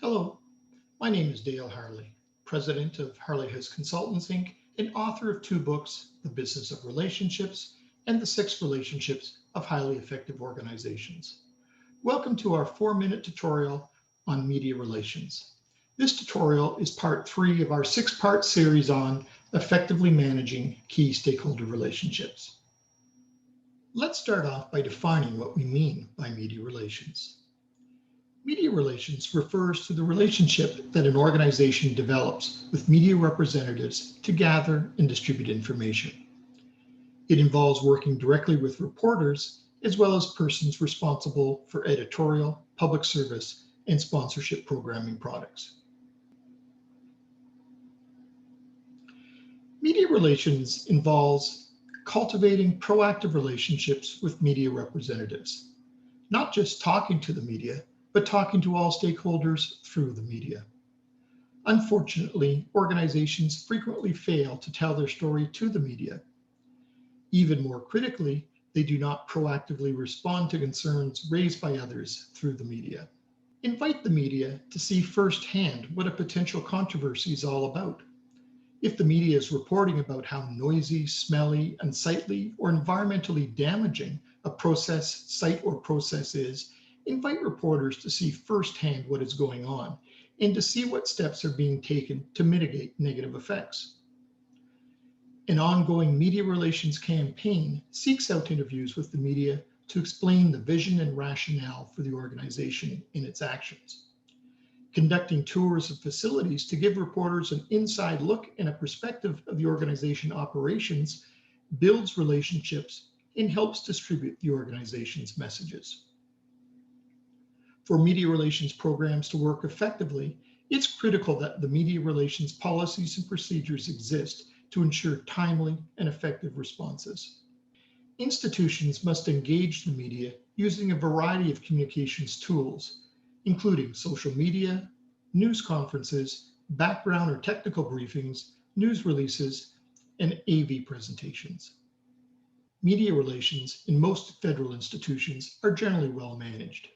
Hello, my name is Dale Harley, president of Harley House Consultants Inc., and author of two books, The Business of Relationships and The Six Relationships of Highly Effective Organizations. Welcome to our 4-minute tutorial on media relations. This tutorial is part 3 of our 6-part series on effectively managing key stakeholder relationships. Let's start off by defining what we mean by media relations. Media relations refers to the relationship that an organization develops with media representatives to gather and distribute information. It involves working directly with reporters as well as persons responsible for editorial, public service, and sponsorship programming products. Media relations involves cultivating proactive relationships with media representatives, not just talking to the media, but talking to all stakeholders through the media. Unfortunately, organizations frequently fail to tell their story to the media. Even more critically, they do not proactively respond to concerns raised by others through the media. Invite the media to see firsthand what a potential controversy is all about. If the media is reporting about how noisy, smelly, unsightly, or environmentally damaging a process, site, or process is, invite reporters to see firsthand what is going on and to see what steps are being taken to mitigate negative effects. An ongoing media relations campaign seeks out interviews with the media to explain the vision and rationale for the organization in its actions. Conducting tours of facilities to give reporters an inside look and a perspective of the organization operations builds relationships and helps distribute the organization's messages. For media relations programs to work effectively, it's critical that the media relations policies and procedures exist to ensure timely and effective responses. Institutions must engage the media using a variety of communications tools, including social media, news conferences, background or technical briefings, news releases, and AV presentations. Media relations in most federal institutions are generally well managed.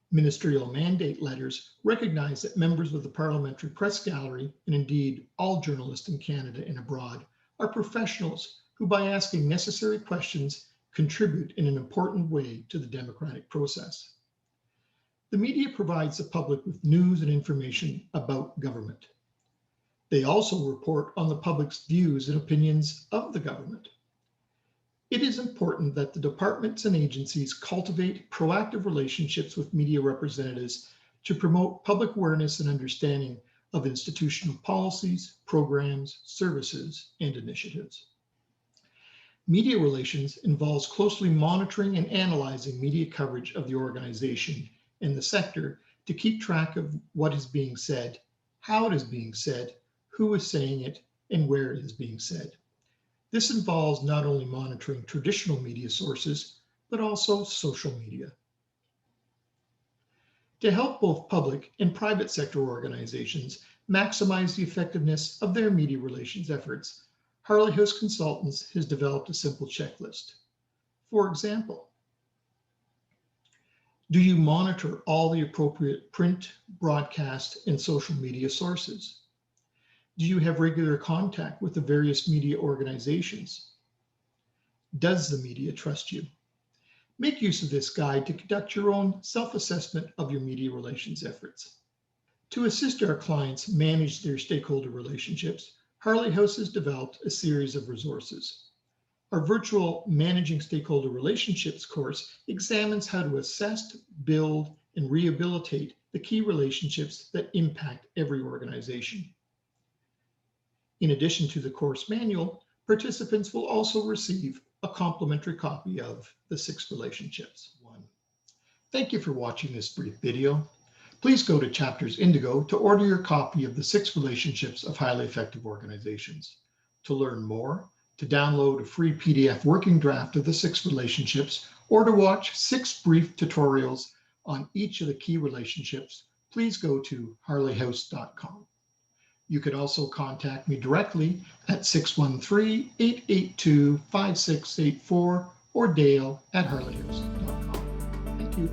Ministerial mandate letters recognize that members of the Parliamentary Press Gallery, and indeed all journalists in Canada and abroad, are professionals who, by asking necessary questions, contribute in an important way to the democratic process. The media provides the public with news and information about government. They also report on the public's views and opinions of the government. It is important that the departments and agencies cultivate proactive relationships with media representatives to promote public awareness and understanding of institutional policies, programs, services, and initiatives. Media relations involves closely monitoring and analyzing media coverage of the organization and the sector to keep track of what is being said, how it is being said, who is saying it, and where it is being said. This involves not only monitoring traditional media sources, but also social media. To help both public and private sector organizations maximize the effectiveness of their media relations efforts, Harley House Consultants has developed a simple checklist. For example, do you monitor all the appropriate print, broadcast, and social media sources? Do you have regular contact with the various media organizations? Does the media trust you? Make use of this guide to conduct your own self-assessment of your media relations efforts. To assist our clients manage their stakeholder relationships, Harley House has developed a series of resources. Our virtual Managing Stakeholder Relationships course examines how to assess, build, and rehabilitate the key relationships that impact every organization. In addition to the course manual, participants will also receive a complimentary copy of The Six Relationships. Thank you for watching this brief video. Please go to Chapters Indigo to order your copy of The Six Relationships of Highly Effective Organizations. To learn more, to download a free PDF working draft of The Six Relationships, or to watch 6 brief tutorials on each of the key relationships, please go to harleyhouse.com. You can also contact me directly at 613-882-5684 or dale@harleyhouse.com. Thank you.